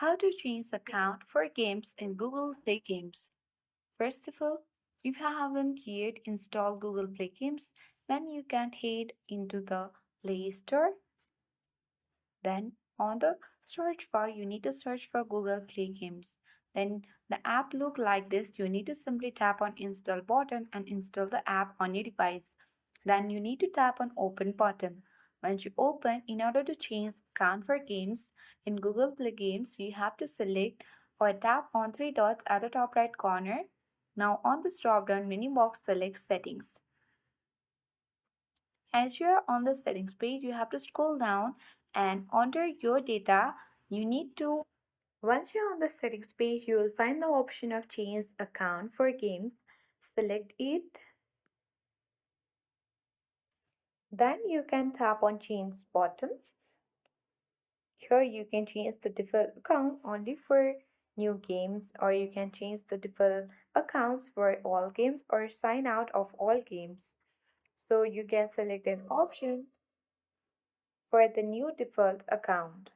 How to change account for games in Google Play Games. First of all, if you haven't yet installed Google Play Games, then you can head into the Play Store. Then on the search bar, you need to search for Google Play Games. Then the app look like this. You need to simply tap on install button and install the app on your device. Then you need to tap on open button. Once you open, in order to change account for games in Google Play Games, you have to select or tap on three dots at the top right corner. Now on this drop down menu box, select settings. As you are on the settings page, you have to scroll down and under your data, you need to once you're on the settings page, you will find the option of change account for games. Select it. Then you can tap on change button. Here you can change the default account only for new games, or you can change the default accounts for all games or sign out of all games. So you can select an option for the new default account.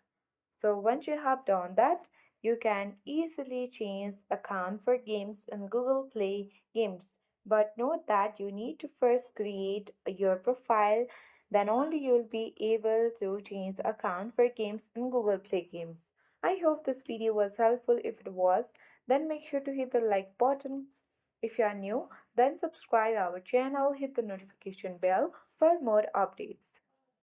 So once you have done that, you can easily change account for games in Google Play Games. But note that you need to first create your profile, then only you'll be able to change the account for games in Google Play Games. I hope this video was helpful. If it was, then make sure to hit the like button. If you are new, then subscribe our channel, hit the notification bell for more updates.